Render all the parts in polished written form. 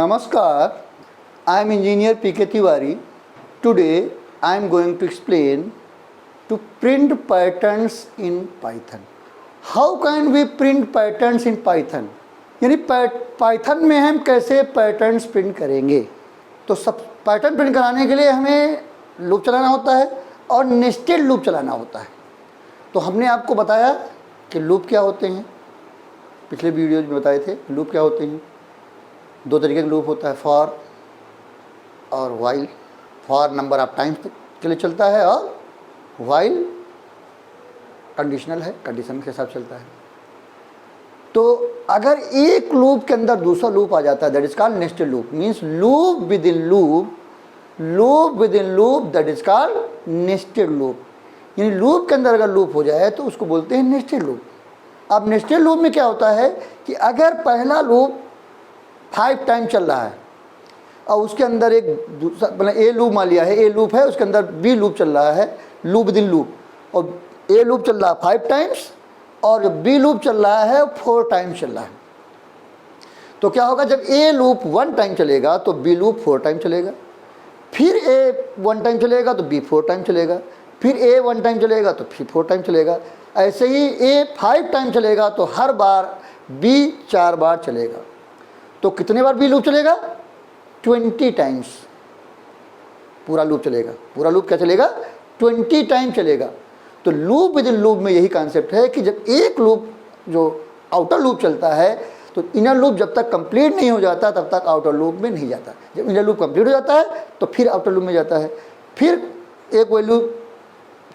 Namaskar, I am engineer P.K. Tiwari. Today I am going to explain to print patterns in Python. How can we print patterns in Python? यानी Python में हम कैसे patterns print करेंगे। तो सब pattern print कराने के लिए हमें लूप चलाना होता है और नेस्टेड लूप चलाना होता है। तो हमने आपको बताया कि लूप क्या होते हैं, पिछले वीडियोज में बताए थे लूप क्या होते हैं। दो तरीके का लूप होता है, फॉर और while. For number of times के लिए चलता है और वाइल कंडीशनल है, कंडीशन के साथ चलता है। तो अगर एक लूप के अंदर दूसरा लूप आ जाता है that is called nested loop. Means loop with in loop, loop with in loop that is called nested loop. यानी लूप के अंदर अगर लूप हो जाए तो उसको बोलते हैं नेस्टेड लूप। अब नेस्टेड लूप में क्या होता है कि अगर पहला लूप 5 टाइम चल रहा है और उसके अंदर एक दूसरा मतलब ए लूप मान लिया है, ए लूप है, उसके अंदर बी लूप चल रहा है, लूप विद इन लूप, और ए लूप चल रहा है 5 टाइम्स और बी लूप चल रहा है 4 टाइम चल रहा है। तो क्या होगा, जब ए लूप 1 टाइम चलेगा तो बी लूप 4 टाइम चलेगा, फिर ए 1 टाइम चलेगा तो बी 4 टाइम चलेगा, फिर ए 1 टाइम चलेगा तो फिर 4 टाइम चलेगा। ऐसे ही ए 5 टाइम चलेगा तो हर बार बी 4 बार चलेगा। तो कितने बार बी लूप चलेगा? 20 टाइम्स पूरा लूप चलेगा। पूरा लूप क्या चलेगा? 20 टाइम चलेगा। तो लूप विद इन लूप में यही कॉन्सेप्ट है कि जब एक लूप जो आउटर लूप चलता है तो इनर लूप जब तक कंप्लीट नहीं हो जाता तब तक आउटर लूप में नहीं जाता। जब इनर लूप कंप्लीट हो जाता है तो फिर आउटर लूप में जाता है, फिर एक वैल्यू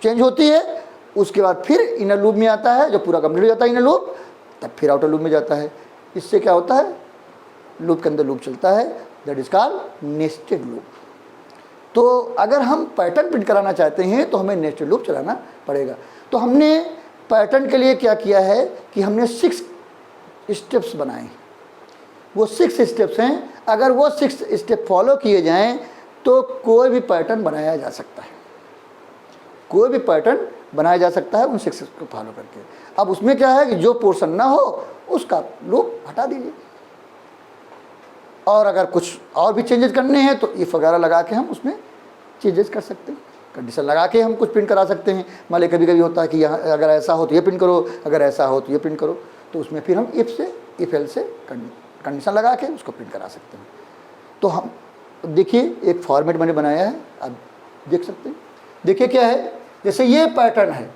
चेंज होती है, उसके बाद फिर इनर लूप में आता है, जब पूरा कंप्लीट हो जाता है इनर लूप तब फिर आउटर लूप में जाता है। इससे क्या होता है, लूप के अंदर लूप चलता है, that is called nested loop. तो अगर हम पैटर्न प्रिंट कराना चाहते हैं तो हमें नेस्टेड लूप चलाना पड़ेगा। तो हमने पैटर्न के लिए क्या किया है कि हमने 6 स्टेप्स बनाए। वो 6 स्टेप्स हैं, अगर वो 6 स्टेप फॉलो किए जाएं तो कोई भी पैटर्न बनाया जा सकता है। कोई भी पैटर्न बनाया जा सकता है उन 6 को फॉलो करके। अब उसमें क्या है कि जो पोर्शन ना हो उसका लूप हटा दीजिए, और अगर कुछ और भी चेंजेस करने हैं तो इफ वगैरह लगा के हम उसमें चेंजेस कर सकते हैं, कंडीशन लगा के हम कुछ प्रिंट करा सकते हैं। मान लीजिए कभी कभी होता है कि यहाँ अगर ऐसा हो तो ये प्रिंट करो, अगर ऐसा हो तो ये प्रिंट करो, तो उसमें फिर हम इफ एल से कंडीशन लगा के उसको प्रिंट करा सकते हैं। तो हम देखिए एक फॉर्मेट मैंने बनाया है, आप देख सकते हैं। देखिए क्या है, जैसे ये पैटर्न है,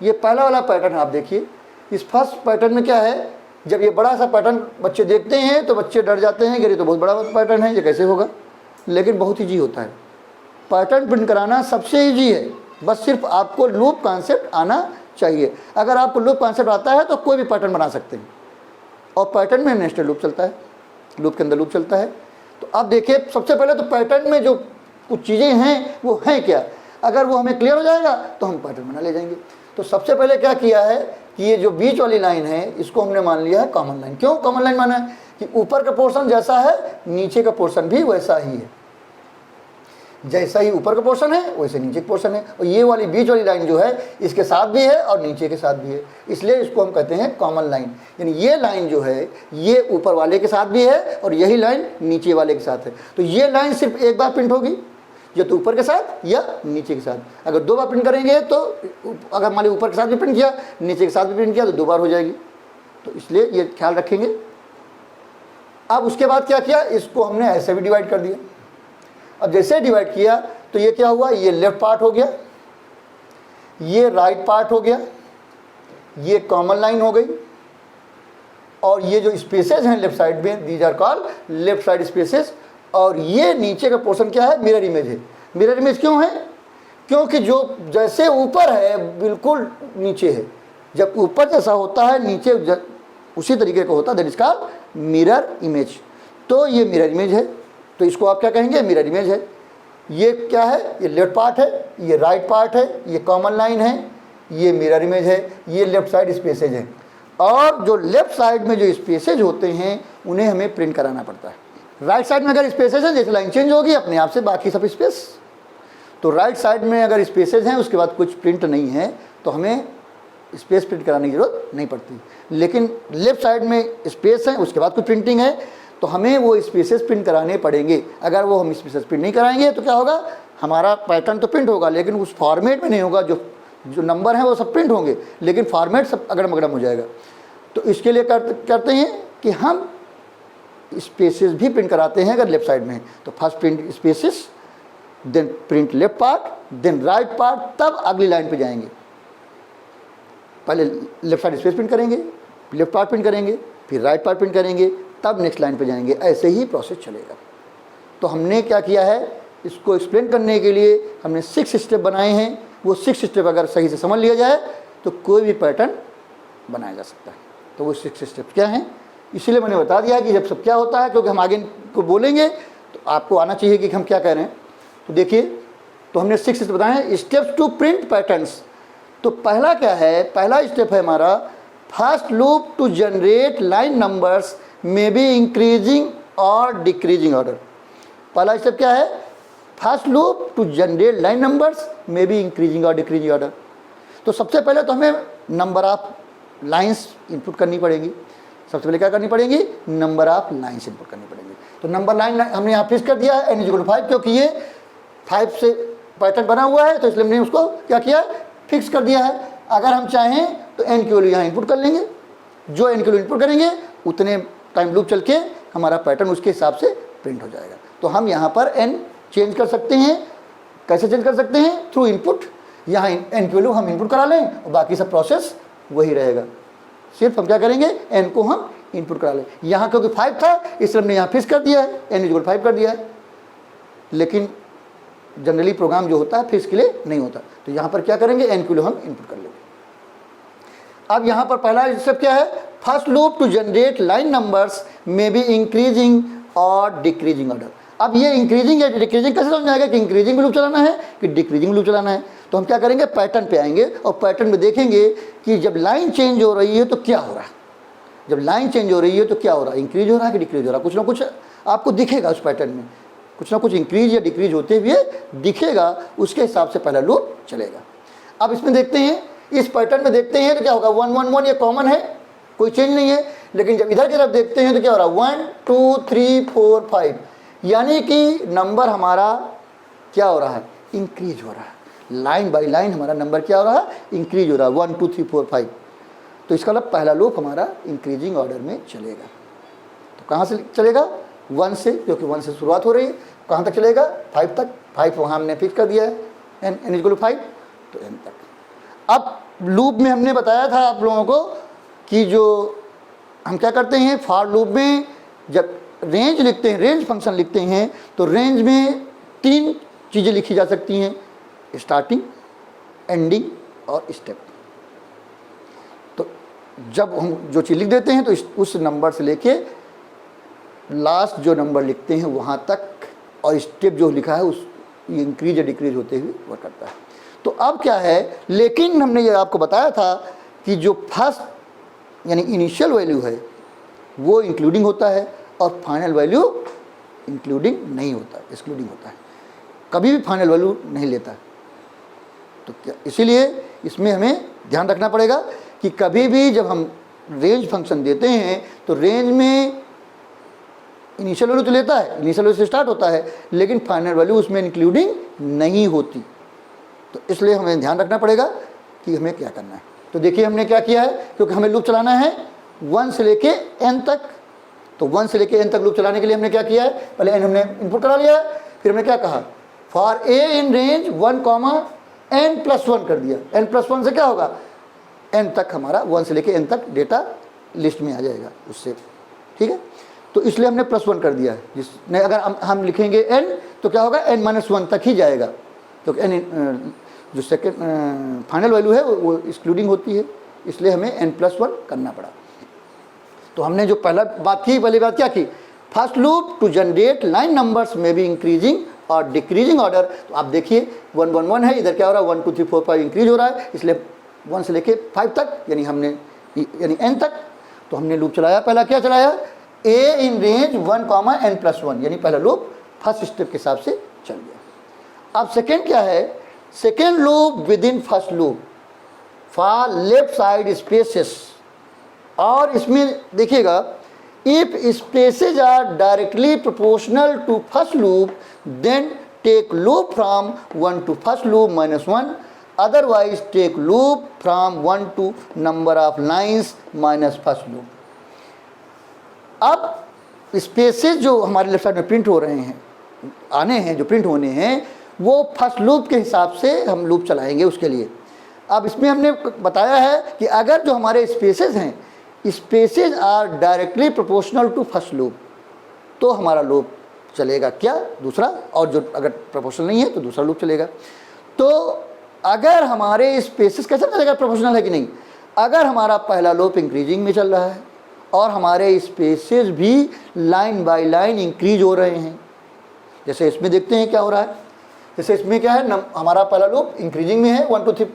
ये पहला वाला पैटर्न है। आप देखिए इस फर्स्ट पैटर्न में क्या है, जब ये बड़ा सा पैटर्न बच्चे देखते हैं तो बच्चे डर जाते हैं कि ये तो बहुत बड़ा पैटर्न है, ये कैसे होगा। लेकिन बहुत ईजी होता है पैटर्न प्रिंट कराना, सबसे ईजी है। बस सिर्फ आपको लूप कॉन्सेप्ट आना चाहिए। अगर आपको लूप कॉन्सेप्ट आता है तो कोई भी पैटर्न बना सकते हैं। और पैटर्न में नेस्टेड लूप चलता है, लूप के अंदर लूप चलता है। तो अब देखिए सबसे पहले तो पैटर्न में जो कुछ चीज़ें हैं वो हैं क्या, अगर वो हमें क्लियर हो जाएगा तो हम पैटर्न बना ले जाएंगे। तो सबसे पहले क्या किया है कि ये जो बीच वाली लाइन है इसको हमने मान लिया है कॉमन लाइन। क्यों कॉमन लाइन माना है कि ऊपर का पोर्शन जैसा है नीचे का पोर्शन भी वैसा ही है, जैसा ही ऊपर का पोर्शन है वैसे नीचे का पोर्शन है। और ये वाली बीच वाली लाइन जो है इसके साथ भी है और नीचे के साथ भी है, इसलिए इसको हम कहते हैं कॉमन लाइन। यानी ये लाइन जो है ये ऊपर वाले के साथ भी है और यही लाइन नीचे वाले के साथ है। तो ये लाइन सिर्फ एक बार प्रिंट होगी, या तो ऊपर के साथ या नीचे के साथ। अगर 2 बार प्रिंट करेंगे तो अगर मान लीजिए ऊपर के साथ भी प्रिंट किया, नीचे के साथ भी प्रिंट किया तो 2 बार हो जाएगी। तो इसलिए ये ख्याल रखेंगे। अब उसके बाद क्या किया, इसको हमने ऐसे भी डिवाइड कर दिया। अब जैसे डिवाइड किया तो ये क्या हुआ, ये लेफ्ट पार्ट हो गया, ये राइट पार्ट हो गया, ये कॉमन लाइन हो गई, और ये जो स्पेसेस हैं लेफ्ट साइड में these are called left side spaces. और ये नीचे का पोर्शन क्या है, मिरर इमेज है। मिरर इमेज क्यों है, क्योंकि जो जैसे ऊपर है बिल्कुल नीचे है। जब ऊपर जैसा होता है नीचे उसी तरीके का होता है, that is called mirror image. तो ये मिरर इमेज है, तो इसको आप क्या कहेंगे, मिरर इमेज है। ये क्या है, ये लेफ्ट पार्ट है, ये राइट पार्ट है, ये कॉमन लाइन है, ये मिरर इमेज है, ये लेफ्ट साइड स्पेसेज है। और जो लेफ्ट साइड में जो स्पेसेज होते हैं उन्हें हमें प्रिंट कराना पड़ता है। राइट साइड में अगर स्पेसेज हैं, जैसे लाइन चेंज होगी अपने आप से बाकी सब स्पेस। तो राइट साइड में अगर स्पेसेज हैं उसके बाद कुछ प्रिंट नहीं है तो हमें स्पेस प्रिंट कराने की जरूरत नहीं पड़ती। लेकिन लेफ्ट साइड में स्पेस है उसके बाद कुछ प्रिंटिंग है तो हमें वो स्पेसेस प्रिंट कराने पड़ेंगे। अगर वो हम स्पेसेस प्रिंट नहीं कराएंगे तो क्या होगा, हमारा पैटर्न तो प्रिंट होगा लेकिन उस फॉर्मेट में नहीं होगा। जो नंबर हैं वो सब प्रिंट होंगे लेकिन फॉर्मेट सब अगड़म अगड़म हो जाएगा। तो इसके लिए करते हैं कि हम स्पेसेस भी प्रिंट कराते हैं अगर लेफ्ट साइड में है तो first print spaces, then print left part, then right part, तब अगली लाइन पे जाएंगे। पहले लेफ्ट साइड स्पेस प्रिंट करेंगे, लेफ्ट पार्ट प्रिंट करेंगे, फिर राइट पार्ट प्रिंट करेंगे, तब नेक्स्ट लाइन पे जाएंगे। ऐसे ही प्रोसेस चलेगा। तो हमने क्या किया है, इसको एक्सप्लेन करने के लिए हमने 6 स्टेप बनाए हैं। वो 6 स्टेप अगर सही से समझ लिया जाए तो कोई भी पैटर्न बनाया जा सकता है। तो वो 6 स्टेप क्या हैं, इसीलिए मैंने बता दिया कि जब सब क्या होता है, क्योंकि हम आगे को बोलेंगे तो आपको आना चाहिए कि हम क्या कह रहे हैं। तो देखिए, तो हमने 6 स्टेप बताए हैं, स्टेप्स टू प्रिंट पैटर्न्स। तो पहला क्या है, पहला स्टेप है हमारा first loop to generate line numbers may be increasing और डिक्रीजिंग ऑर्डर। पहला स्टेप क्या है, first loop to generate line numbers may be increasing और डिक्रीजिंग ऑर्डर। तो सबसे पहले तो हमें नंबर ऑफ लाइंस इनपुट करनी पड़ेगी। सबसे पहले क्या करनी पड़ेगी, नंबर ऑफ लाइंस इनपुट करनी पड़ेगी। तो नंबर लाइन हमने यहाँ फिक्स कर दिया है n=5, क्योंकि ये 5 से पैटर्न बना हुआ है तो इसलिए हमने उसको क्या किया, फिक्स कर दिया है। अगर हम चाहें तो n की वैल्यू यहाँ इनपुट कर लेंगे, जो n की वैल्यू इनपुट करेंगे उतने टाइम लूप चल के हमारा पैटर्न उसके हिसाब से प्रिंट हो जाएगा। तो हम यहाँ पर n चेंज कर सकते हैं। कैसे चेंज कर सकते हैं, थ्रू इनपुट। यहाँ n की वैल्यू हम इनपुट करा लें और बाकी सब प्रोसेस वही रहेगा। सिर्फ हम क्या करेंगे, n को हम इनपुट करा लें। यहाँ क्योंकि 5 था इसलिए हमने यहाँ फिक्स कर दिया है, n=5 कर दिया है। लेकिन जनरली प्रोग्राम जो होता है फिक्स के लिए नहीं होता, तो यहाँ पर क्या करेंगे, n की वैल्यू हम इनपुट कर लेंगे। अब यहाँ पर पहला स्टेप क्या है, first loop to generate line numbers may be increasing और डिक्रीजिंग ऑर्डर। अब ये इंक्रीजिंग या डिक्रीजिंग कैसे समझ आएगा कि इंक्रीजिंग लूप चलाना है कि डिक्रीजिंग लूप चलाना है। तो हम क्या करेंगे, पैटर्न पे आएंगे और पैटर्न में देखेंगे कि जब लाइन चेंज हो रही है तो क्या हो रहा है। जब लाइन चेंज हो रही है तो क्या हो रहा है, इंक्रीज हो रहा है कि डिक्रीज हो रहा है। कुछ ना कुछ आपको दिखेगा उस पैटर्न में, कुछ ना कुछ इंक्रीज या डिक्रीज होते हुए दिखेगा, उसके हिसाब से पहला लूप चलेगा। अब इसमें देखते हैं, इस पैटर्न में देखते हैं तो क्या होगा, 1 1 1 ये कॉमन है, कोई चेंज नहीं है। लेकिन जब इधर की तरफ देखते हैं तो क्या हो रहा है, 1 2 3 4 5, यानी कि नंबर हमारा क्या हो रहा है, इंक्रीज हो रहा है। लाइन बाय लाइन हमारा नंबर क्या हो रहा है, इंक्रीज हो रहा है, 1 2 3 4 5। तो इसका मतलब पहला लूप हमारा इंक्रीजिंग ऑर्डर में चलेगा। तो कहाँ से चलेगा, 1 से, क्योंकि 1 से शुरुआत हो रही है। कहाँ तक चलेगा, 5 तक। 5 वहाँ हमने फिक्स कर दिया है, n=5, तो n तक। अब लूप में हमने बताया था आप लोगों को कि जो हम क्या करते हैं, फॉर लूप में जब रेंज लिखते हैं, रेंज फंक्शन लिखते हैं, तो रेंज में 3 चीज़ें लिखी जा सकती हैं, स्टार्टिंग, एंडिंग और स्टेप। तो जब हम जो चीज़ लिख देते हैं तो उस नंबर से लेके लास्ट जो नंबर लिखते हैं वहाँ तक, और स्टेप जो लिखा है उस इंक्रीज या डिक्रीज होते हुए वर्क करता है। तो अब क्या है, लेकिन हमने ये आपको बताया था कि जो फर्स्ट यानी इनिशियल वैल्यू है वो इंक्लूडिंग होता है और फाइनल वैल्यू इंक्लूडिंग नहीं होता, एक्सक्लूडिंग होता है। कभी भी फाइनल वैल्यू नहीं लेता। तो क्या, इसीलिए इसमें हमें ध्यान रखना पड़ेगा कि कभी भी जब हम रेंज फंक्शन देते हैं तो रेंज में इनिशियल वैल्यू तो लेता है, इनिशियल वैल्यू से स्टार्ट होता है, लेकिन फाइनल वैल्यू उसमें इंक्लूडिंग नहीं होती। तो इसलिए हमें ध्यान रखना पड़ेगा कि हमें क्या करना है। तो देखिए हमने क्या किया है, क्योंकि हमें लूप चलाना है 1 से लेके n तक। तो 1 से लेके n तक लूप चलाने के लिए हमने क्या किया है, पहले n हमने इनपुट करा लिया है, फिर हमने क्या कहा, for a in range 1, n+1 कर दिया। n+1 से क्या होगा, n तक हमारा 1 से लेके n तक डेटा लिस्ट में आ जाएगा उससे, ठीक है। तो इसलिए हमने +1 कर दिया है। जिसने अगर हम लिखेंगे n तो क्या होगा, n-1 तक ही जाएगा, क्योंकि n जो सेकेंड फाइनल वैल्यू है वो एक्सक्लूडिंग होती है, इसलिए हमें n+1 करना पड़ा। तो हमने जो पहली बात क्या की, first loop to generate line numbers में भी इंक्रीजिंग और डिक्रीजिंग ऑर्डर। तो आप देखिए 1 1 1 है, इधर क्या हो रहा है, 1 2 3 4 5 इंक्रीज हो रहा है, इसलिए 1 से लेके 5 तक यानी n तक। तो हमने लूप चलाया, पहला क्या चलाया, a इन रेंज 1, n+1, यानी पहला लूप फर्स्ट स्टेप के हिसाब से चल गया। अब सेकेंड क्या है, second loop with in first loop for left side spaces. और इसमें देखिएगा If spaces are directly proportional to first loop, then take loop from 1 to first loop minus 1. Otherwise, take loop from 1 to number of lines minus first loop. अब spaces जो हमारे left side में print हो रहे हैं, आने हैं, जो प्रिंट होने हैं, वो फर्स्ट लूप के हिसाब से हम लूप चलाएंगे उसके लिए। अब इसमें हमने बताया है कि अगर जो हमारे स्पेसेस हैं, spaces are directly proportional to first loop, तो हमारा लूप चलेगा क्या, दूसरा, और जो अगर प्रोपोर्शनल नहीं है तो दूसरा लूप चलेगा। तो अगर हमारे स्पेसेस कैसे चलेगा, प्रोपोर्शनल है कि नहीं, अगर हमारा पहला लूप इंक्रीजिंग में चल रहा है और हमारे स्पेसेस भी लाइन बाय लाइन इंक्रीज हो रहे हैं, जैसे इसमें देखते हैं क्या हो रहा है। जैसे इसमें क्या है, हमारा पहला लूप इंक्रीजिंग में है 1 2 3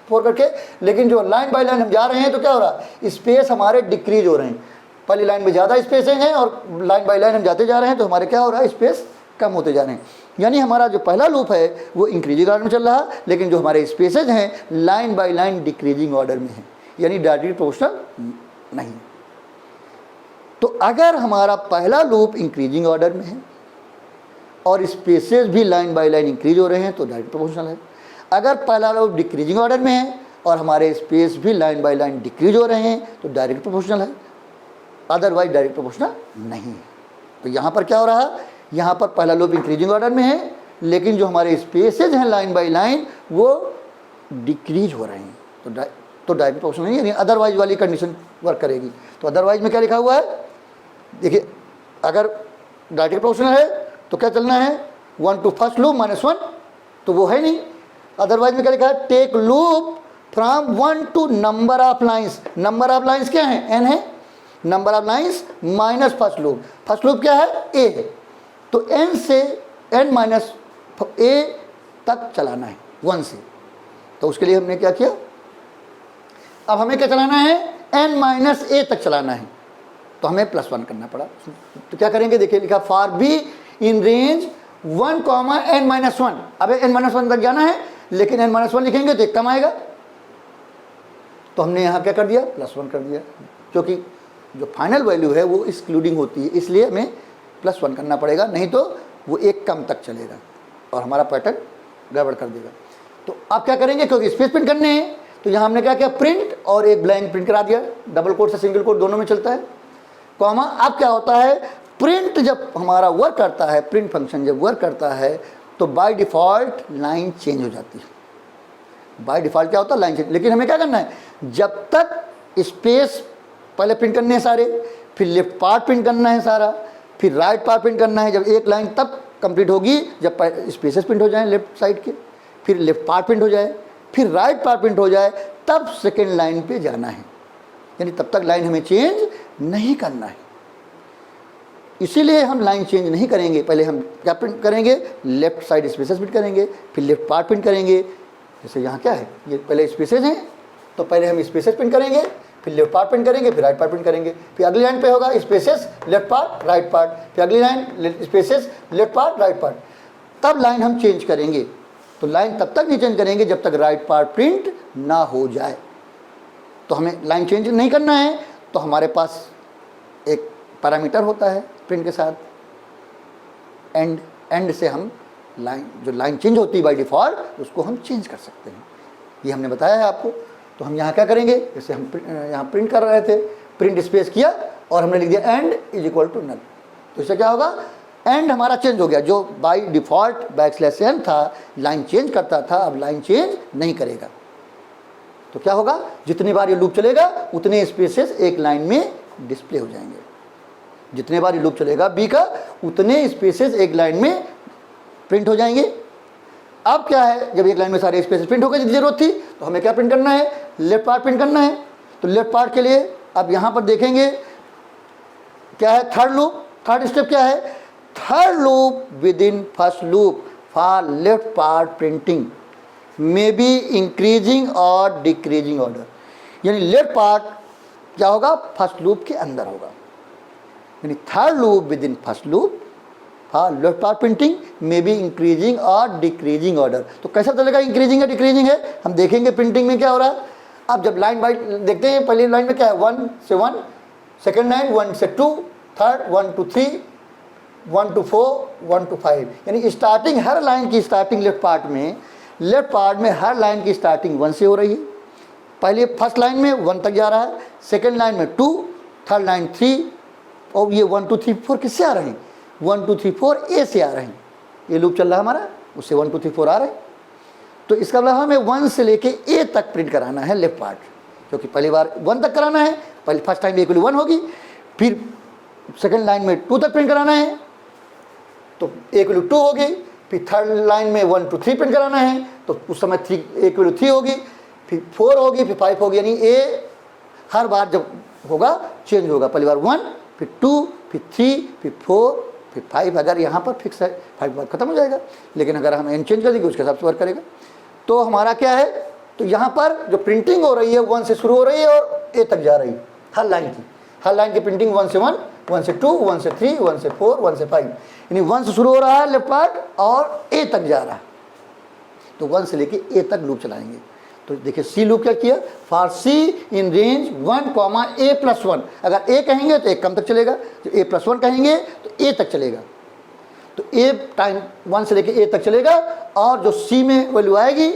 4 करके, लेकिन जो लाइन बाय लाइन हम जा रहे हैं तो क्या हो रहा है, स्पेस हमारे डिक्रीज हो रहे हैं। पहली लाइन में ज़्यादा स्पेसेज हैं और लाइन बाय लाइन हम जाते जा रहे हैं तो हमारे क्या हो रहा है, स्पेस कम होते जा रहे हैं। यानी हमारा जो पहला लूप है वो इंक्रीजिंग ऑर्डर में चल रहा है, लेकिन जो हमारे स्पेसेज हैं line by line decreasing order में है, यानी डायरेक्टली प्रोपोर्शनल नहीं। तो अगर हमारा पहला लूप इंक्रीजिंग ऑर्डर में है और स्पेसेस भी लाइन बाय लाइन इंक्रीज हो रहे हैं तो डायरेक्ट प्रोपोर्शनल है। अगर पहला लूप डिक्रीजिंग ऑर्डर में है और हमारे स्पेस भी लाइन बाय लाइन डिक्रीज हो रहे हैं तो डायरेक्ट प्रोपोर्शनल है, अदरवाइज डायरेक्ट प्रोपोर्शनल नहीं है। तो यहाँ पर क्या हो रहा है, यहाँ पर पहला लूप इंक्रीजिंग ऑर्डर में है, लेकिन जो हमारे स्पेसेज हैं लाइन बाय लाइन वो डिक्रीज हो रहे हैं, तो डायरेक्ट प्रोपोर्शनल नहीं है, यानी अदरवाइज वाली कंडीशन वर्क करेगी। तो अदरवाइज में क्या लिखा हुआ है, देखिए, अगर डायरेक्ट प्रोपोर्शनल है तो क्या चलना है, 1 टू फर्स्ट लूप माइनस 1, तो वो है नहीं। अदरवाइज में क्या लिखा है, take loop from 1 to number of lines. Number of lines क्या है, n है, number of lines minus first loop. First loop क्या है, a है, तो n से n माइनस a तक चलाना है 1 से। तो उसके लिए हमने क्या किया, अब हमें क्या चलाना है, n माइनस a तक चलाना है, तो हमें +1 करना पड़ा। तो क्या करेंगे, देखिए लिखा for be in range 1, n-1। अब n-1 तक जाना है, लेकिन n-1 लिखेंगे तो एक कम आएगा, तो हमने यहाँ क्या कर दिया, +1 कर दिया, क्योंकि जो फाइनल वैल्यू है वो एक्सक्लूडिंग होती है, इसलिए हमें +1 करना पड़ेगा, नहीं तो वो एक कम तक चलेगा और हमारा पैटर्न गड़बड़ कर देगा। तो आप क्या करेंगे, क्योंकि स्पेस प्रिंट करने हैं, तो यहाँ हमने क्या किया, प्रिंट और एक ब्लैंक प्रिंट करा दिया, डबल कोट से सिंगल कोट दोनों में चलता है, कॉमा। अब क्या होता है, प्रिंट जब हमारा वर्क करता है, प्रिंट फंक्शन जब वर्क करता है तो बाय डिफ़ॉल्ट लाइन चेंज हो जाती है। बाय डिफ़ॉल्ट क्या होता है, लाइन चेंज। लेकिन हमें क्या करना है, जब तक स्पेस पहले प्रिंट करने हैं सारे, फिर लेफ्ट पार्ट प्रिंट करना है सारा, फिर राइट पार्ट प्रिंट करना है। जब एक लाइन तब कंप्लीट होगी जब स्पेसेस प्रिंट हो जाए लेफ्ट साइड के, फिर लेफ्ट पार्ट प्रिंट हो जाए, फिर राइट पार्ट प्रिंट हो जाए, तब सेकेंड लाइन पे जाना है, यानी तब तक लाइन हमें चेंज नहीं करना है। इसीलिए हम लाइन चेंज नहीं करेंगे, पहले हम क्या प्रिंट करेंगे, लेफ्ट साइड स्पेसेस प्रिंट करेंगे, फिर लेफ्ट पार्ट प्रिंट करेंगे। जैसे यहाँ क्या है, ये पहले स्पेसेस हैं तो पहले हम स्पेसेस प्रिंट करेंगे, फिर लेफ्ट पार्ट प्रिंट करेंगे, फिर राइट पार्ट प्रिंट करेंगे, फिर अगली लाइन पे होगा spaces left part right part, फिर अगली line spaces left part right part, तब लाइन हम चेंज करेंगे। तो लाइन तब तक नहीं चेंज करेंगे जब तक राइट पार्ट प्रिंट ना हो जाए। तो हमें लाइन चेंज नहीं करना है, तो हमारे पास एक पैरामीटर होता है प्रिंट के साथ, एंड से हम लाइन, जो लाइन चेंज होती है बाय डिफ़ॉल्ट, उसको हम चेंज कर सकते हैं। ये हमने बताया है आपको। तो हम यहाँ क्या करेंगे, जैसे हम यहाँ प्रिंट कर रहे थे, प्रिंट स्पेस किया और हमने लिख दिया end is equal to null. तो इससे क्या होगा, एंड हमारा चेंज हो गया, जो बाय डिफ़ॉल्ट \n था, लाइन चेंज करता था, अब लाइन चेंज नहीं करेगा। तो क्या होगा, जितनी बार ये लूप चलेगा उतने स्पेसेस एक लाइन में डिस्प्ले हो जाएंगे। जितने बार ये लूप चलेगा बी का, उतने स्पेसेस एक लाइन में प्रिंट हो जाएंगे। अब क्या है, जब एक लाइन में सारे स्पेसेस प्रिंट हो गए, जितनी जरूरत थी, तो हमें क्या प्रिंट करना है, लेफ्ट पार्ट प्रिंट करना है। तो लेफ्ट पार्ट के लिए अब यहाँ पर देखेंगे क्या है, थर्ड लूप। थर्ड स्टेप क्या है, third loop with in first loop for left part printing may be increasing और डिक्रीजिंग ऑर्डर। यानी लेफ्ट पार्ट क्या होगा, फर्स्ट लूप के अंदर होगा, यानी third loop with in first loop for left part printing may be increasing और decreasing order. तो कैसा चलेगा, इंक्रीजिंग है डिक्रीजिंग है, हम देखेंगे प्रिंटिंग में क्या हो रहा है। अब जब लाइन बाय देखते हैं, पहली लाइन में क्या है, 1 से 1, सेकेंड लाइन 1 से 2, थर्ड 1 to 3, 1 to 4, 1 to 5, यानी स्टार्टिंग हर लाइन की स्टार्टिंग लेफ्ट पार्ट में हर लाइन की स्टार्टिंग 1 से हो रही है। पहले फर्स्ट लाइन में 1 तक जा रहा है, सेकेंड लाइन में 2, थर्ड लाइन 3, और ये 1 2 3 4 किससे आ रहे हैं? 1 2 3 4 ए से आ रहे हैं। ये लूप चल रहा है हमारा, उससे 1 2 3 4 आ रहे हैं। तो इसका मतलब हमें 1 से लेके ए तक प्रिंट कराना है लेफ्ट पार्ट, क्योंकि पहली बार 1 तक कराना है। पहले फर्स्ट टाइम ए इक्वल 1 होगी, फिर सेकेंड लाइन में 2 तक प्रिंट कराना है तो ए इक्वल 2 होगी, फिर थर्ड लाइन में 1 to 3 प्रिंट कराना है तो उस समय 3 ए इक्वल 3 होगी, फिर 4 होगी, फिर 5 होगी। यानी ए हर बार जब होगा चेंज होगा, पहली बार 1, फिर 2, फिर 3, फिर 4, फिर 5। अगर यहाँ पर फिक्स है 5 बार खत्म हो जाएगा, लेकिन अगर हम एन चेंज कर देंगे उसके हिसाब से वर्क करेगा। तो हमारा क्या है, तो यहाँ पर जो प्रिंटिंग हो रही है 1 से शुरू हो रही है और ए तक जा रही है। हर लाइन की प्रिंटिंग 1 से 1, 1 से 2, 1 से 3, 1 से 4, 1 से 5, यानी 1 से शुरू हो रहा है लेफ्ट पार्ट और ए तक जा रहा है। तो 1 से लेके ए तक लूप चलाएंगे। तो देखिए सी लूप क्या किया, for C in range 1, A+1। अगर ए कहेंगे तो एक कम तक चलेगा, जो A+1 कहेंगे तो ए तक चलेगा। तो ए टाइम 1 से लेके ए तक चलेगा, और जो सी में वैल्यू आएगी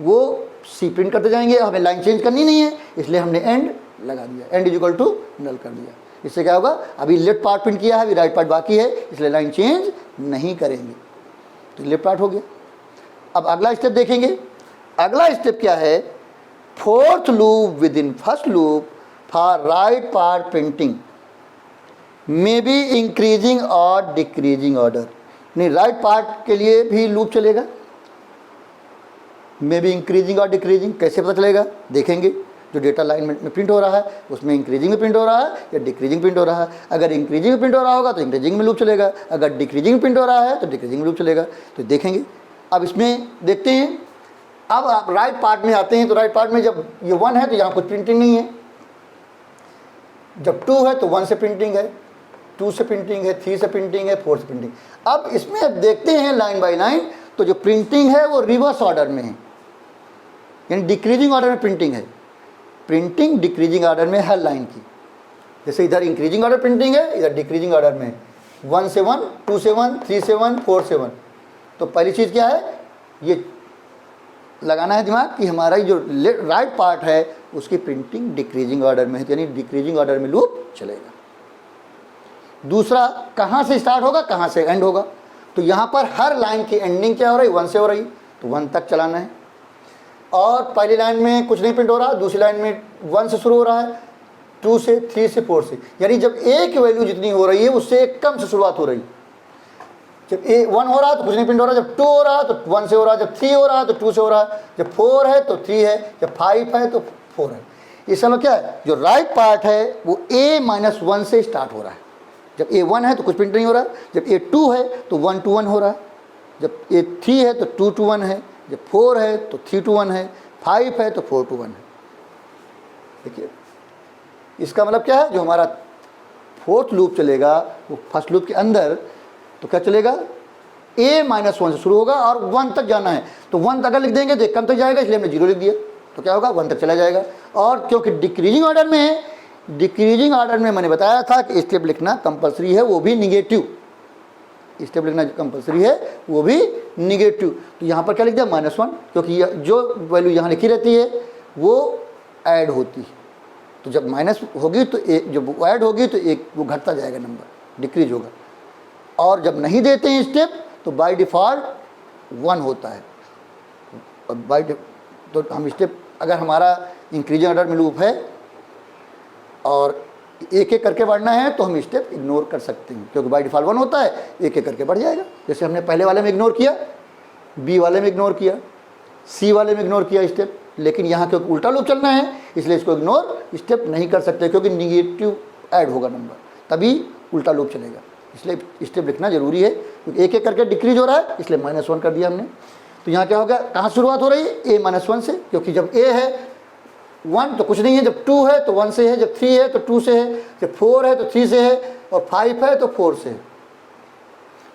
वो सी प्रिंट करते जाएंगे। हमें लाइन चेंज करनी नहीं है, इसलिए हमने एंड लगा दिया, end is equal to null कर दिया। इससे क्या होगा, अभी लेफ्ट पार्ट प्रिंट किया है, अभी राइट पार्ट बाकी है, इसलिए लाइन चेंज नहीं करेंगे। तो लेफ्ट पार्ट हो गया। अब अगला स्टेप देखेंगे। अगला स्टेप क्या है, fourth loop with in first loop for right part printing may be increasing और डिक्रीजिंग ऑर्डर। नहीं, राइट पार्ट के लिए भी लूप चलेगा, मे बी इंक्रीजिंग और डिक्रीजिंग। कैसे पता चलेगा, देखेंगे। जो डेटा लाइन में प्रिंट हो रहा है उसमें इंक्रीजिंग में प्रिंट हो रहा है या डिक्रीजिंग प्रिंट हो रहा है। अगर इंक्रीजिंग में प्रिंट हो रहा होगा तो इंक्रीजिंग में लूप चलेगा, अगर डिक्रीजिंग में प्रिंट हो रहा है तो डिक्रीजिंग में लूप चलेगा। तो देखेंगे। अब इसमें देखते हैं। अब आप राइट पार्ट में आते हैं, तो राइट पार्ट में जब ये 1 है तो यहाँ कुछ प्रिंटिंग नहीं है, जब 2 है तो 1 से प्रिंटिंग है, 2 से प्रिंटिंग है, 3 से प्रिंटिंग है, 4 से प्रिंटिंग। अब इसमें अब देखते हैं लाइन बाय लाइन, तो जो प्रिंटिंग है वो रिवर्स ऑर्डर में है, यानी डिक्रीजिंग ऑर्डर में प्रिंटिंग है। प्रिंटिंग डिक्रीजिंग ऑर्डर में हर लाइन की, जैसे इधर इंक्रीजिंग ऑर्डर प्रिंटिंग है, इधर डिक्रीजिंग ऑर्डर में 1 से 1, 2 से 1, 3 से 1, 4 से 1। तो पहली चीज़ क्या है, ये लगाना है दिमाग कि हमारा जो राइट पार्ट है उसकी प्रिंटिंग डिक्रीजिंग ऑर्डर में है, यानी डिक्रीजिंग ऑर्डर में लूप चलेगा। दूसरा, कहाँ से स्टार्ट होगा, कहाँ से एंड होगा। तो यहाँ पर हर लाइन की एंडिंग क्या हो रही है, 1 से हो रही, तो 1 तक चलाना है। और पहली लाइन में कुछ नहीं प्रिंट हो रहा, दूसरी लाइन में 1 से शुरू हो रहा है, 2 से, 3 से, 4 से, यानी जब ए की वैल्यू जितनी हो रही है उससे एक कम से शुरुआत हो रही है। जब ए 1 हो रहा है तो कुछ नहीं प्रिंट हो रहा, जब 2 हो रहा है तो 1 से हो रहा है, जब 3 हो रहा है तो 2 से हो रहा है, जब 4 है तो 3 है, जब 5 है तो 4 है। इसका मतलब क्या है, जो राइट पार्ट है वो A-1 से स्टार्ट हो रहा है। जब A1 है तो कुछ प्रिंट नहीं हो रहा, जब A2 है तो 1 to 1 हो रहा है, जब A3 है तो 2 to 1 है, जब 4 है तो 3 to 1 है, 5 है तो 4 to 1 है। देखिए इसका मतलब क्या है, जो हमारा फोर्थ लूप चलेगा वो फर्स्ट लूप के अंदर, तो क्या चलेगा, A-1 से शुरू होगा और 1 तक जाना है। तो 1 तक अगर लिख देंगे तो एक कम तक जाएगा, इसलिए हमने 0 लिख दिया। तो क्या होगा, 1 तक चला जाएगा। और क्योंकि डिक्रीजिंग ऑर्डर में है, डिक्रीजिंग ऑर्डर में मैंने बताया था कि स्टेप लिखना कंपलसरी है, वो भी निगेटिव। स्टेप लिखना कंपलसरी है, वो भी निगेटिव। तो यहाँ पर क्या लिख दिया, -1, क्योंकि जो वैल्यू यहाँ लिखी रहती है वो ऐड होती है। तो जब माइनस होगी तो एक, जब ऐड होगी तो एक वो घटता जाएगा, नंबर डिक्रीज होगा। और जब नहीं देते हैं स्टेप तो बाय डिफ़ॉल्ट 1 होता है। और तो हम स्टेप, अगर हमारा इंक्रीजिंग ऑर्डर में लूप है और एक एक करके बढ़ना है तो हम स्टेप इग्नोर कर सकते हैं, क्योंकि बाय डिफ़ॉल्ट 1 होता है, एक एक करके बढ़ जाएगा। जैसे हमने पहले वाले में इग्नोर किया, बी वाले में इग्नोर किया, सी वाले में इग्नोर किया स्टेप, लेकिन यहाँ क्योंकि उल्टा लूप चलना है इसलिए इसको इग्नोर स्टेप नहीं कर सकते, क्योंकि निगेटिव ऐड होगा नंबर, तभी उल्टा लूप चलेगा। इसलिए स्टेप लिखना जरूरी है, क्योंकि एक एक करके डिक्रीज हो रहा है, इसलिए -1 कर दिया हमने। तो यहाँ क्या होगा, कहाँ शुरुआत हो रही है, A-1 से, क्योंकि जब A है 1 तो कुछ नहीं है, जब 2 है तो 1 से है, जब 3 है तो 2 से है, जब 4 है तो 3 से है, और 5 है तो 4 से है।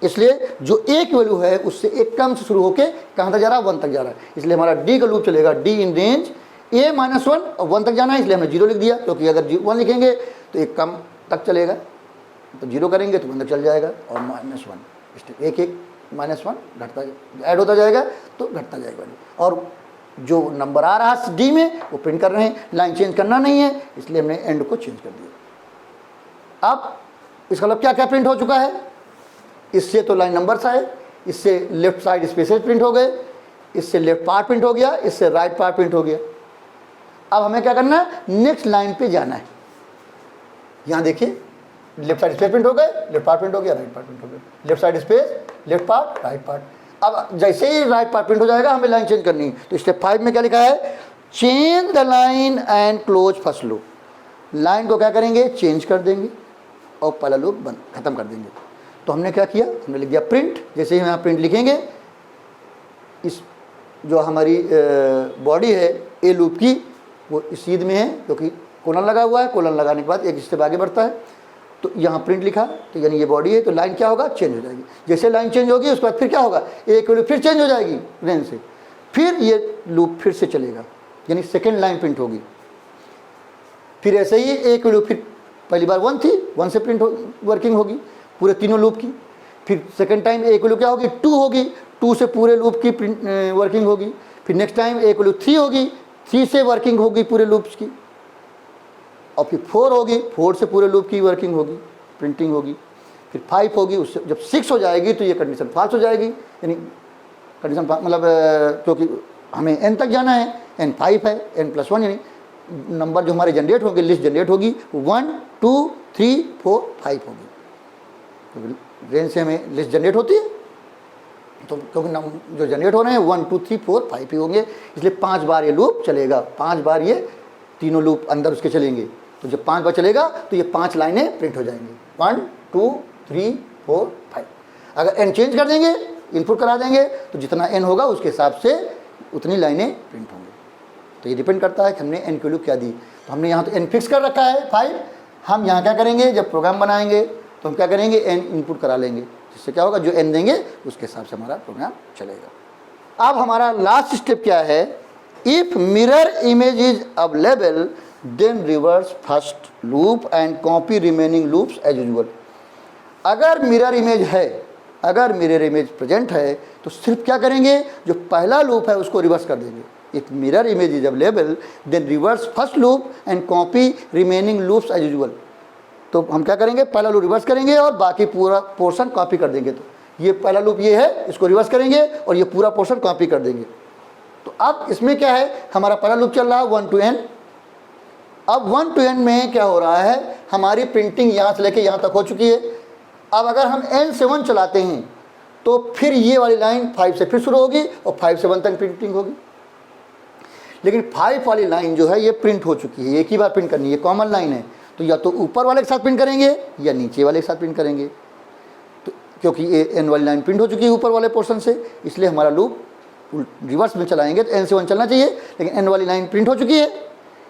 इसलिए जो एक वैल्यू है उससे एक कम से शुरू होकर कहाँ तक जा रहा है, 1 तक जा रहा है। इसलिए हमारा D का लूप चलेगा, D इन रेंज A-1 और 1 तक जाना है, इसलिए हमने 0 लिख दिया, क्योंकि अगर 1 लिखेंगे तो एक कम तक चलेगा। तो 0 करेंगे तो अंदर चल जाएगा और -1 स्टेप एक एक -1 घटता ऐड होता जाएगा तो घटता जाएगा। और जो नंबर आ रहा है डी में वो प्रिंट कर रहे हैं, लाइन चेंज करना नहीं है इसलिए हमने एंड को चेंज कर दिया। अब इसका मतलब क्या क्या प्रिंट हो चुका है, इससे तो लाइन नंबर्स आए, इससे लेफ्ट साइड स्पेसेस प्रिंट हो गए, इससे लेफ्ट पार्ट प्रिंट हो गया, इससे राइट पार्ट प्रिंट हो गया। अब हमें क्या करना है, नेक्स्ट लाइन पे जाना है। यहाँ देखिए लेफ्ट साइड स्पेस प्रिंट हो गए, लेफ्ट पार्ट प्रिंट हो गया, राइट पार्ट प्रिंट हो गया, left side space, left part, right part. अब जैसे ही राइट पार्ट प्रिंट हो जाएगा हमें लाइन चेंज करनी है। तो स्टेप 5 में क्या लिखा है, change the line and close first loop. Line को क्या करेंगे, चेंज कर देंगे और पहला लूप बंद खत्म कर देंगे। तो हमने क्या किया, हमने लिख दिया प्रिंट। जैसे ही हम यहाँ प्रिंट लिखेंगे, इस जो हमारी बॉडी है ए लूप की वो इस सीध में है क्योंकि कोलन लगा हुआ है, कोलन लगाने के बाद एक स्टेप आगे बढ़ता है। तो यहाँ प्रिंट लिखा तो यानी ये बॉडी है, तो लाइन क्या होगा, चेंज हो जाएगी। जैसे लाइन चेंज होगी उसके बाद फिर क्या होगा, एक वैल्यू फिर चेंज हो जाएगी रेंज से, फिर ये लूप फिर से चलेगा यानी सेकेंड लाइन प्रिंट होगी। फिर ऐसे ही एक वैल्यू फिर पहली बार 1 थी, 1 से प्रिंट वर्किंग होगी पूरे तीनों लूप की। फिर सेकेंड टाइम एक वैल्यू क्या होगी, 2 होगी, 2 से पूरे लूप की प्रिंट वर्किंग होगी। फिर नेक्स्ट टाइम एक वैल्यू 3 होगी, 3 से वर्किंग होगी पूरे लूप्स की। और फिर 4 होगी, 4 से पूरे लूप की वर्किंग होगी, प्रिंटिंग होगी। फिर 5 होगी, उससे जब 6 हो जाएगी तो ये कंडीशन फाल्स हो जाएगी, यानी कंडीशन मतलब क्योंकि हमें n तक जाना है, n5 है, n+1 यानी नंबर जो हमारे जनरेट होंगे, लिस्ट जनरेट होगी 1 2 3 4 5 होगी। तो रेंज से हमें लिस्ट जनरेट होती है, तो क्योंकि जो जनरेट हो रहे हैं 1 2 3 4 5 ही होंगे, इसलिए 5 बार ये लूप चलेगा, 5 बार ये तीनों लूप अंदर उसके चलेंगे। तो जब 5 बार चलेगा तो ये 5 लाइनें प्रिंट हो जाएंगी, 1 2 3 4 5। अगर n चेंज कर देंगे, इनपुट करा देंगे, तो जितना n होगा उसके हिसाब से उतनी लाइनें प्रिंट होंगी। तो ये डिपेंड करता है कि हमने n की वैल्यू क्या दी। तो हमने यहाँ तो n फिक्स कर रखा है 5। हम यहाँ क्या करेंगे, जब प्रोग्राम बनाएंगे तो हम क्या करेंगे, n इनपुट करा लेंगे, जिससे क्या होगा, जो n देंगे उसके हिसाब से हमारा प्रोग्राम चलेगा। अब हमारा लास्ट स्टेप क्या है, if mirror image is available then reverse first loop and copy remaining loops as usual. अगर मिरर इमेज है, अगर मिरर इमेज प्रेजेंट है तो सिर्फ क्या करेंगे, जो पहला लूप है उसको रिवर्स कर देंगे। If mirror image is available then reverse first loop and copy remaining loops as usual. तो हम क्या करेंगे, पहला लूप रिवर्स करेंगे और बाकी पूरा पोर्शन कॉपी कर देंगे। तो ये पहला लूप ये है, इसको रिवर्स करेंगे और ये पूरा पोर्शन कॉपी कर देंगे। तो अब इसमें क्या है, हमारा पहला लूप चल रहा है 1 to n। अब 1 to n में क्या हो रहा है, हमारी प्रिंटिंग यहाँ से लेके यहाँ तक हो चुकी है। अब अगर हम n से 1 चलाते हैं तो फिर ये वाली लाइन 5 से फिर शुरू होगी और 5 से 1 तक प्रिंटिंग होगी। लेकिन 5 वाली लाइन जो है ये प्रिंट हो चुकी है, एक ही बार प्रिंट करनी है, कॉमन लाइन है। तो या तो ऊपर वाले के साथ प्रिंट करेंगे या नीचे वाले के साथ प्रिंट करेंगे। तो क्योंकि ये n वाली लाइन प्रिंट हो चुकी है ऊपर वाले पोर्शन से, इसलिए हमारा लूप रिवर्स में चलाएंगे तो n से 1 चलना चाहिए, लेकिन n वाली लाइन प्रिंट हो चुकी है,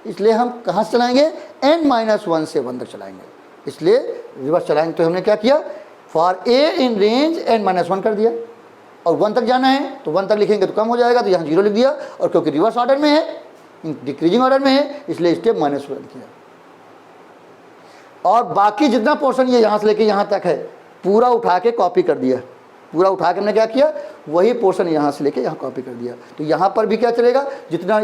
इसलिए हम कहाँ से चलाएंगे, n-1 से 1 तक चलाएंगे, इसलिए रिवर्स चलाएंगे। तो हमने क्या किया, for a in range n-1 कर दिया और 1 तक जाना है तो 1 तक लिखेंगे तो कम हो जाएगा, तो यहाँ 0 लिख दिया। और क्योंकि रिवर्स ऑर्डर में है, डिक्रीजिंग ऑर्डर में है, इसलिए स्टेप -1 किया। और बाकी जितना पोर्शन ये यहाँ से लेके यहाँ तक है पूरा उठा के कॉपी कर दिया, पूरा उठा के हमने क्या किया, वही पोर्शन यहाँ से लेके यहाँ कॉपी कर दिया। तो यहाँ पर भी क्या चलेगा, जितना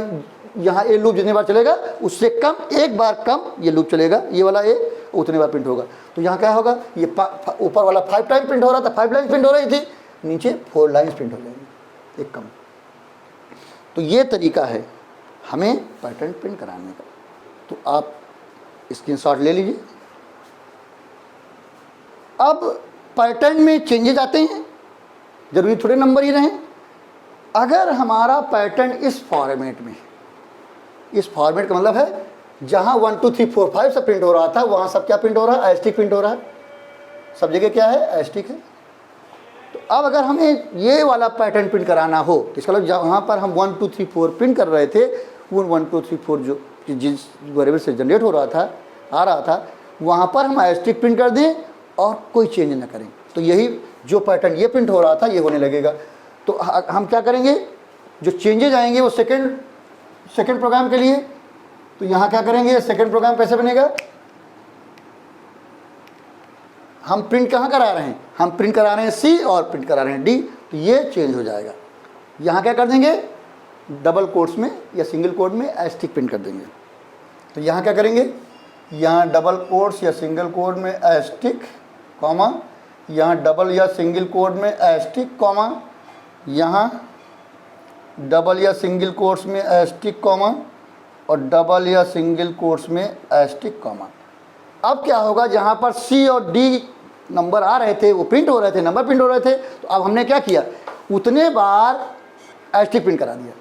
यहाँ ए लूप जितने बार चलेगा उससे कम, एक बार कम ये लूप चलेगा, ये वाला ए उतने बार प्रिंट होगा। तो यहाँ क्या होगा, ये ऊपर वाला 5 टाइम प्रिंट हो रहा था, 5 लाइन प्रिंट हो रही थी, नीचे 4 लाइन्स प्रिंट हो जाएंगी, एक कम। तो ये तरीका है हमें पैटर्न प्रिंट कराने का। तो आप स्क्रीनशॉट ले लीजिए। अब पैटर्न में चेंजेज आते हैं, जरूरी थोड़े नंबर ही रहें। अगर हमारा पैटर्न इस फॉर्मेट में, इस फॉर्मेट का मतलब है जहां 1 2 3 4 5 से प्रिंट हो रहा था, वहां सब क्या प्रिंट हो रहा है, एस्टिक प्रिंट हो रहा है, सब जगह क्या है, एस्टिक है। तो अब अगर हमें ये वाला पैटर्न प्रिंट कराना हो, तो इसका मतलब जहाँ पर हम 1 2 3 4 प्रिंट कर रहे थे, वो 1 2 3 4 जो जिस वेरिएबल से जनरेट हो रहा था, आ रहा था, वहाँ पर हम एस्टिक प्रिंट कर दें और कोई चेंज ना करें। तो यही जो पैटर्न ये प्रिंट हो रहा था ये होने लगेगा। तो हम क्या करेंगे, जो चेंजेज आएंगे वो सेकंड प्रोग्राम के लिए। तो यहाँ क्या करेंगे, सेकंड प्रोग्राम कैसे बनेगा, हम प्रिंट कहाँ करा रहे हैं, हम प्रिंट करा रहे हैं सी और प्रिंट करा रहे हैं डी, तो ये चेंज हो जाएगा। यहाँ क्या कर देंगे, डबल कोट्स में या सिंगल कोट में एस्टिक प्रिंट कर देंगे। तो यहाँ क्या करेंगे, यहाँ डबल कोट्स या सिंगल कोट में एस्टिक कॉमा, यहाँ डबल या सिंगल कोट में एस्टिक कॉमा, यहाँ डबल या सिंगल कोट्स में एस्टिक कॉमा और डबल या सिंगल कोट्स में एस्टिक कॉमा। अब क्या होगा, जहाँ पर सी और डी नंबर आ रहे थे वो प्रिंट हो रहे थे, नंबर प्रिंट हो रहे थे, तो अब हमने क्या किया, उतने बार एस्टिक प्रिंट करा दिया।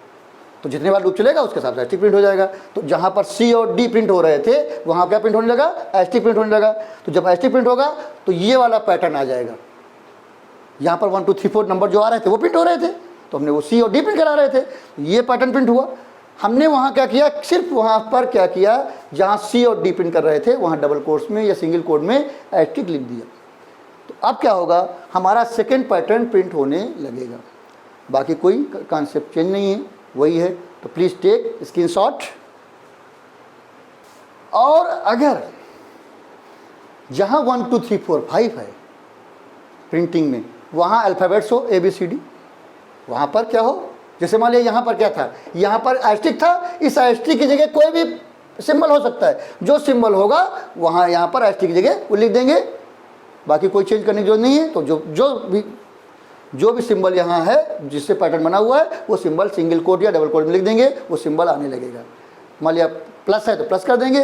तो जितने बार लूप चलेगा उसके हिसाब से एस्टिक प्रिंट हो जाएगा। तो जहाँ पर सी और डी प्रिंट हो रहे थे वहाँ क्या प्रिंट होने लगा, एस्टिक प्रिंट होने लगा। तो जब एस्टिक प्रिंट होगा तो ये वाला पैटर्न आ जाएगा। यहाँ पर 1 2 3 4 नंबर जो आ रहे थे वो प्रिंट हो रहे थे, तो हमने वो सी और डी प्रिंट करा रहे थे, ये पैटर्न प्रिंट हुआ। हमने वहाँ क्या किया, सिर्फ वहाँ पर क्या किया, जहाँ सी और डी प्रिंट कर रहे थे वहाँ डबल कोट्स में या सिंगल कोट में एस्टिक लिख दिया। तो अब क्या होगा, हमारा सेकेंड पैटर्न प्रिंट होने लगेगा। बाकी कोई कॉन्सेप्ट चेंज नहीं है, वही है। तो प्लीज़ टेक स्क्रीनशॉट। और अगर जहाँ 1 2 3 4 5 है प्रिंटिंग में, वहाँ अल्फ़ाबेट्स हो ABCD, वहाँ पर क्या हो, जैसे मान लिया यहाँ पर क्या था, यहाँ पर एस्टिक था, इस एस्टिक की जगह कोई भी सिंबल हो सकता है, जो सिंबल होगा वहाँ यहाँ पर एस्टिक की जगह वो लिख देंगे। बाकी कोई चेंज करने की जरूरत नहीं है। तो जो भी सिंबल यहाँ है जिससे पैटर्न बना हुआ है वो सिंबल सिंगल कोट या डबल कोट में लिख देंगे, वो सिंबल आने लगेगा। मान लिया प्लस है तो प्लस कर देंगे,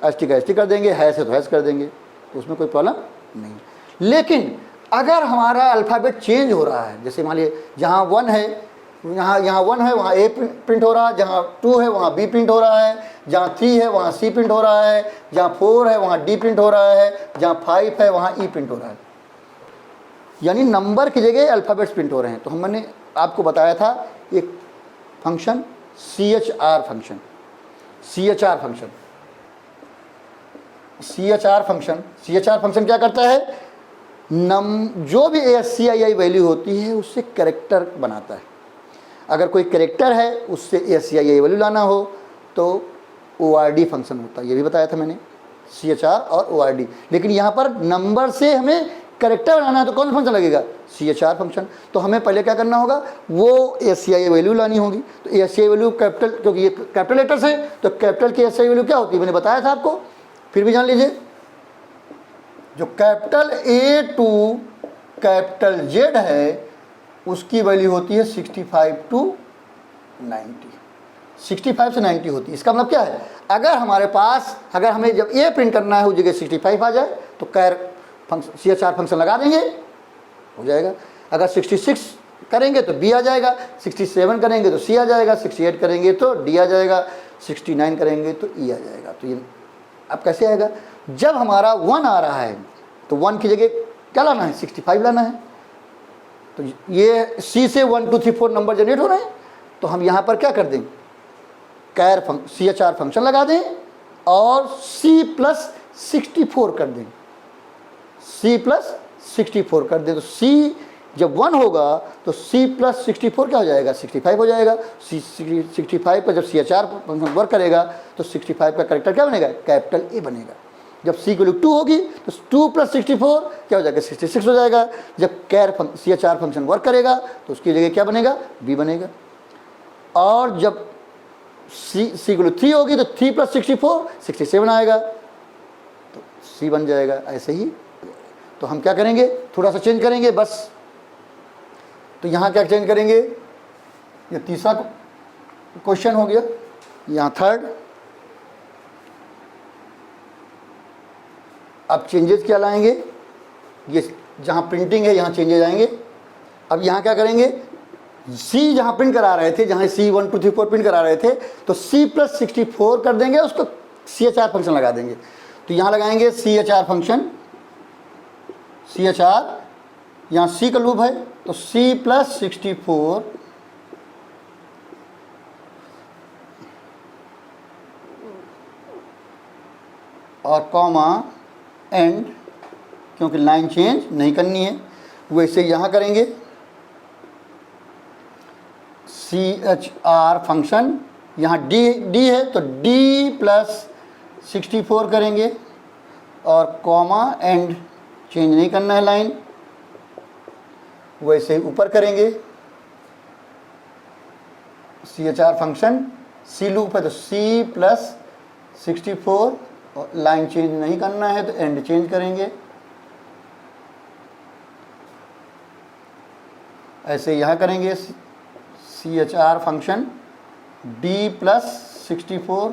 एस्टिक है एस्टिक कर देंगे, हैश है तो हैश कर देंगे, तो उसमें कोई प्रॉब्लम नहीं। लेकिन अगर हमारा अल्फ़ाबेट चेंज हो रहा है, जैसे मान लीजिए जहाँ 1 है यहाँ 1 है वहाँ A प्रिंट हो रहा है, जहाँ 2 है वहाँ B प्रिंट हो रहा है, जहाँ 3 है वहाँ C प्रिंट हो रहा है, जहाँ 4 है वहाँ D प्रिंट हो रहा है, जहाँ 5 है वहाँ E प्रिंट हो रहा है, यानी नंबर की जगह अल्फ़ाबेट्स प्रिंट हो रहे हैं। तो हमने आपको बताया था एक function CHR function, CHR function क्या करता है, जो भी ASCII वैल्यू होती है उससे कैरेक्टर बनाता है। अगर कोई कैरेक्टर है उससे ASCII वैल्यू लाना हो तो ORD फंक्शन होता है, ये भी बताया था मैंने, CHR और ORD। लेकिन यहाँ पर नंबर से हमें कैरेक्टर बनाना है तो कौन सा फंक्शन लगेगा, CHR फंक्शन। तो हमें पहले क्या करना होगा, वो ASCII वैल्यू लानी होगी। तो ASCII वैल्यू कैपिटल, क्योंकि ये कैपिटल लेटर्स है तो कैपिटल की ASCII वैल्यू क्या होती है, मैंने बताया था आपको, फिर भी जान लीजिए। जो capital A to capital Z है उसकी वैल्यू होती है 65 टू 90, 65 से 90 होती है। इसका मतलब क्या है, अगर हमारे पास, अगर हमें जब A प्रिंट करना है उस जगह 65 आ जाए तो CHR फंक्शन लगा देंगे, हो जाएगा। अगर 66 करेंगे तो B आ जाएगा, 67 करेंगे तो C आ जाएगा, 68 करेंगे तो D आ जाएगा, 69 करेंगे तो E आ जाएगा। तो ये अब कैसे आएगा, जब हमारा 1 आ रहा है तो 1 की जगह क्या लाना है, 65 लाना है। तो ये C से 1 2 3 4 नंबर जनरेट हो रहे हैं, तो हम यहाँ पर क्या कर दें, CHR फंक्शन लगा दें और C+64 कर दें, C+64 कर दें। तो C जब 1 होगा तो C+64 क्या हो जाएगा, 65 हो जाएगा। 65 पर जब CHR फंक्शन वर्क करेगा तो 65 का करेक्टर क्या बनेगा, कैपिटल A बनेगा। जब C की वैल्यू 2 होगी तो 2+64 क्या हो जाएगा, 66 हो जाएगा। जब CHR फंक्शन वर्क करेगा तो उसकी जगह क्या बनेगा, B बनेगा। और जब C की वैल्यू 3 होगी तो 3+64 67 आएगा, तो C बन जाएगा। ऐसे ही तो हम क्या करेंगे, थोड़ा सा चेंज करेंगे बस। तो यहाँ क्या चेंज करेंगे, ये तीसरा क्वेश्चन हो गया, यहाँ थर्ड। अब चेंजेस क्या लाएंगे, ये जहाँ प्रिंटिंग है यहाँ चेंजेस आएंगे। अब यहाँ क्या करेंगे, C जहाँ प्रिंट करा रहे थे, जहाँ C 1 2 3 4 प्रिंट करा रहे थे तो C+64 कर देंगे, उसको CHR फंक्शन लगा देंगे। तो यहाँ लगाएंगे CHR फंक्शन, CHR, यहाँ C का लूप है तो C+64 और कॉमा एंड, क्योंकि लाइन चेंज नहीं करनी है। वैसे यहाँ करेंगे CHR फंक्शन, यहाँ D है तो D+64 करेंगे और कॉमा एंड चेंज नहीं करना है लाइन, वैसे ही ऊपर करेंगे CHR फंक्शन, सी लूप है तो C प्लस 64, और लाइन चेंज नहीं करना है तो एंड चेंज करेंगे। ऐसे यहाँ करेंगे CHR फंक्शन D प्लस 64,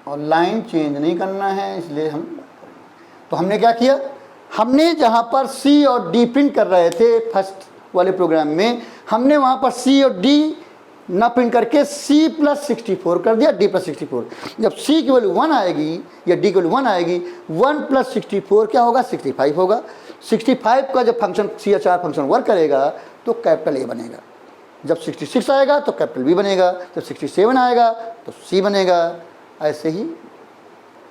और लाइन चेंज नहीं करना है, इसलिए तो हमने क्या किया, हमने जहाँ पर C और D प्रिंट कर रहे थे फर्स्ट वाले प्रोग्राम में, हमने वहाँ पर C और D ना प्रिंट करके C प्लस 64 कर दिया, D प्लस 64। जब C की वैल्यू 1 आएगी या D की वैल्यू 1 आएगी, 1 प्लस 64 क्या होगा, 65 होगा। 65 का जब फंक्शन CHR फंक्शन वर्क करेगा तो कैपिटल A बनेगा, जब 66 आएगा तो कैपिटल B बनेगा, जब 67 आएगा तो C बनेगा, ऐसे ही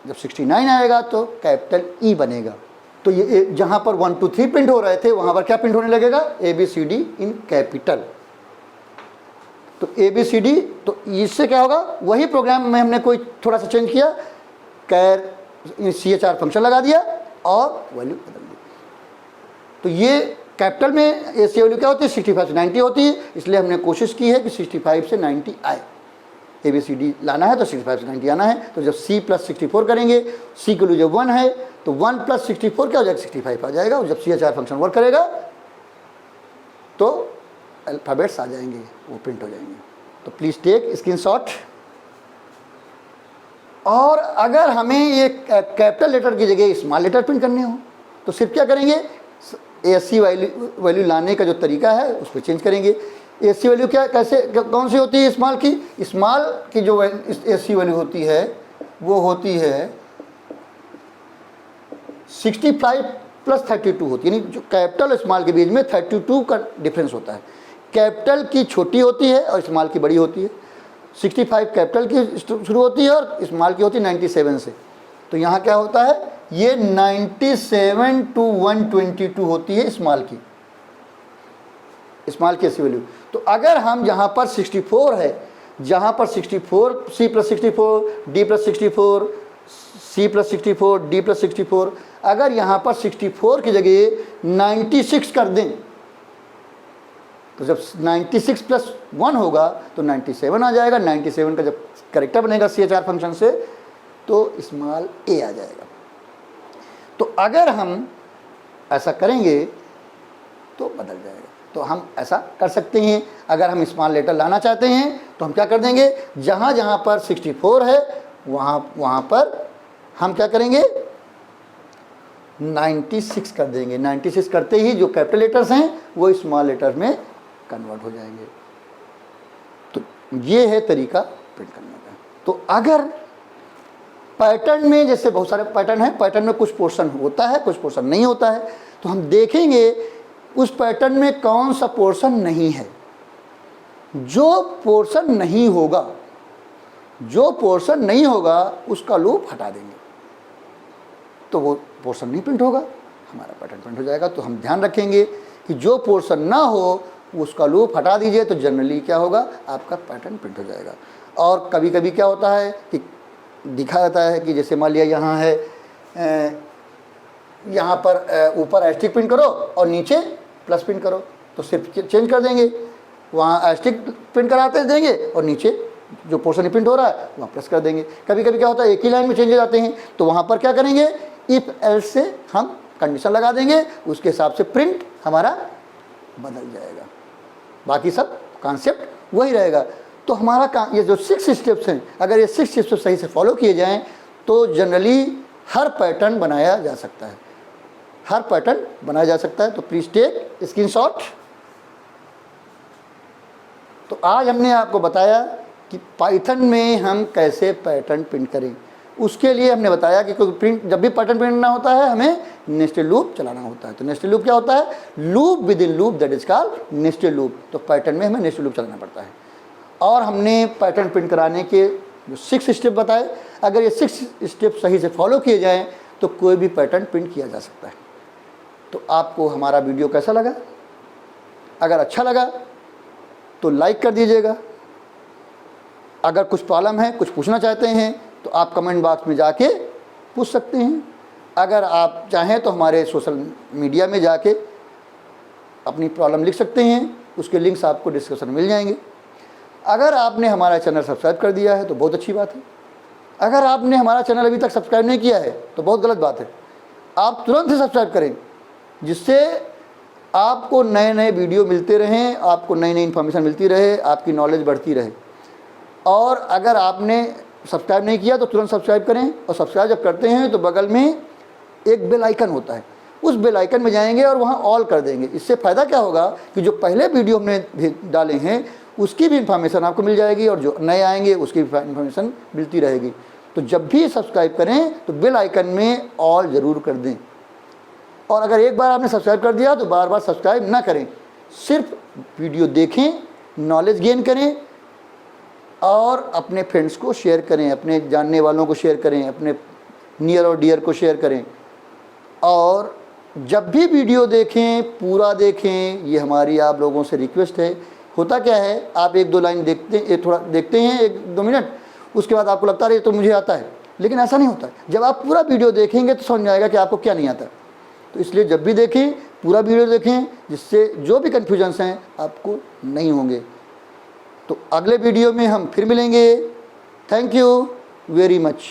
जब 69 आएगा तो कैपिटल E बनेगा। तो ये जहाँ पर 1 2 3 प्रिंट हो रहे थे वहाँ पर क्या प्रिंट होने लगेगा, ABCD इन कैपिटल। तो ABCD, तो इससे क्या होगा, वही प्रोग्राम में हमने कोई थोड़ा सा चेंज किया, कैर CHR फंक्शन लगा दिया और वैल्यू बदल दी। तो ये कैपिटल में ऐसी वैल्यू क्या होती है, 65 से 90 होती है, इसलिए हमने कोशिश की है कि 65 से 90 आए। ABCD लाना है तो 65 से 90 आना है। तो जब C प्लस 64 करेंगे, C की वैल्यू जब 1 है तो 1 प्लस 64 क्या हो जाएगा, 65 आ जाएगा। और जब CHR फंक्शन वर्क करेगा तो अल्फ़ाबेट्स आ जाएंगे, वो प्रिंट हो जाएंगे। तो प्लीज़ टेक स्क्रीनशॉट। और अगर हमें ये कैपिटल लेटर की जगह स्मॉल लेटर प्रिंट करने हो तो सिर्फ क्या करेंगे, ASC वैल्यू लाने का जो तरीका है उस पर चेंज करेंगे। ASC वैल्यू क्या, कैसे, कौन सी होती है स्मॉल की, स्मॉल की जो ASC वैल्यू होती है वो होती है 65 प्लस 32 होती है, यानी जो कैपिटल और स्मॉल के बीच में 32 का डिफरेंस होता है। कैपिटल की छोटी होती है और स्मॉल की बड़ी होती है। 65 कैपिटल की शुरू होती है और स्मॉल की होती है 97 से। तो यहाँ क्या होता है, ये 97 to 122 होती है स्मॉल की ऐसी वैल्यू। तो अगर हम जहाँ पर 64 है, जहाँ पर 64 C plus 64 D plus 64 C plus 64 D plus 64, अगर यहाँ पर 64 की जगह 96 कर दें तो जब 96 प्लस 1 होगा तो 97 आ जाएगा। 97 का जब करेक्टर बनेगा CHR फंक्शन से तो स्मॉल a आ जाएगा। तो अगर हम ऐसा करेंगे तो बदल जाएगा। तो हम ऐसा कर सकते हैं। अगर हम स्मॉल लेटर लाना चाहते हैं तो हम क्या कर देंगे, जहाँ जहाँ पर 64 है वहाँ पर हम क्या करेंगे, 96 कर देंगे। 96 करते ही जो कैपिटल लेटर्स हैं वो स्मॉल लेटर में कन्वर्ट हो जाएंगे। तो ये है तरीका प्रिंट करने का। तो अगर पैटर्न में, जैसे बहुत सारे पैटर्न है, पैटर्न में कुछ पोर्शन होता है कुछ पोर्शन नहीं होता है, तो हम देखेंगे उस पैटर्न में कौन सा पोर्शन नहीं है। जो पोर्शन नहीं होगा उसका लूप हटा देंगे तो वो पोर्शन नहीं प्रिंट होगा, हमारा पैटर्न प्रिंट हो जाएगा। तो हम ध्यान रखेंगे कि जो पोर्शन ना हो उसका लूप हटा दीजिए, तो जनरली क्या होगा, आपका पैटर्न प्रिंट हो जाएगा। और कभी कभी क्या होता है कि दिखा जाता है कि जैसे मान लिया यहाँ है, यहाँ पर ऊपर एस्टिक प्रिंट करो और नीचे प्लस प्रिंट करो, तो सिर्फ चेंज कर देंगे, वहाँ एस्टिक प्रिंट कराते देंगे और नीचे जो पोर्शन प्रिंट हो रहा है वहाँ प्लस कर देंगे। कभी कभी क्या होता है एक ही लाइन में चेंज हो जाते हैं, तो वहाँ पर क्या करेंगे, इफ एल्स से हम कंडीशन लगा देंगे, उसके हिसाब से प्रिंट हमारा बदल जाएगा। बाकी सब कॉन्सेप्ट वही रहेगा। तो हमारा ये जो 6 स्टेप्स हैं, अगर ये 6 स्टेप्स सही से फॉलो किए जाएं तो जनरली हर पैटर्न बनाया जा सकता है, हर पैटर्न बनाया जा सकता है। तो प्लीज़ टेक स्क्रीनशॉट। तो आज हमने आपको बताया कि पाइथन में हम कैसे पैटर्न प्रिंट करें। उसके लिए हमने बताया कि कोई प्रिंट, जब भी पैटर्न प्रिंट करना होता है हमें नेस्टेड लूप चलाना होता है। तो नेस्टेड लूप क्या होता है, loop with in loop, that is called nested loop. तो पैटर्न में हमें नेस्टेड लूप चलाना पड़ता है। और हमने पैटर्न प्रिंट कराने के जो 6 स्टेप बताए, अगर ये 6 स्टेप सही से फॉलो किए जाएँ तो कोई भी पैटर्न प्रिंट किया जा सकता है। तो आपको हमारा वीडियो कैसा लगा? अगर अच्छा लगा तो लाइक कर दीजिएगा। अगर कुछ प्रॉब्लम है, कुछ पूछना चाहते हैं तो आप कमेंट बॉक्स में जाके पूछ सकते हैं। अगर आप चाहें तो हमारे सोशल मीडिया में जाके अपनी प्रॉब्लम लिख सकते हैं, उसके लिंक्स आपको डिस्क्रिप्शन में मिल जाएंगे। अगर आपने हमारा चैनल सब्सक्राइब कर दिया है तो बहुत अच्छी बात है। अगर आपने हमारा चैनल अभी तक सब्सक्राइब नहीं किया है तो बहुत गलत बात है। आप तुरंत ही सब्सक्राइब करें, जिससे आपको नए नए वीडियो मिलते रहें, आपको नई नई इन्फॉर्मेशन मिलती रहे, आपकी नॉलेज बढ़ती रहे। और अगर आपने सब्सक्राइब नहीं किया तो तुरंत सब्सक्राइब करें, और सब्सक्राइब जब करते हैं तो बगल में एक बेल आइकन होता है, उस बेल आइकन में जाएंगे और वहाँ ऑल कर देंगे। इससे फ़ायदा क्या होगा कि जो पहले वीडियो हमने डाले हैं उसकी भी इन्फॉर्मेशन आपको मिल जाएगी, और जो नए आएंगे उसकी भी इन्फॉर्मेशन मिलती रहेगी। तो जब भी सब्सक्राइब करें तो बेल आइकन में ऑल ज़रूर कर दें। और अगर एक बार आपने सब्सक्राइब कर दिया तो बार बार सब्सक्राइब ना करें, सिर्फ वीडियो देखें, नॉलेज गेन करें और अपने फ्रेंड्स को शेयर करें, अपने जानने वालों को शेयर करें, अपने नियर और डियर को शेयर करें। और जब भी वीडियो देखें पूरा देखें, ये हमारी आप लोगों से रिक्वेस्ट है। होता क्या है, आप एक दो लाइन थोड़ा देखते हैं 1-2 मिनट, उसके बाद आपको लगता है ये तो मुझे आता है, लेकिन ऐसा नहीं होता है। जब आप पूरा वीडियो देखेंगे तो समझ आएगा कि आपको क्या नहीं आता। तो इसलिए जब भी देखें पूरा वीडियो देखें, जिससे जो भी कन्फ्यूजन्स हैं आपको नहीं होंगे। तो अगले वीडियो में हम फिर मिलेंगे। Thank you very much.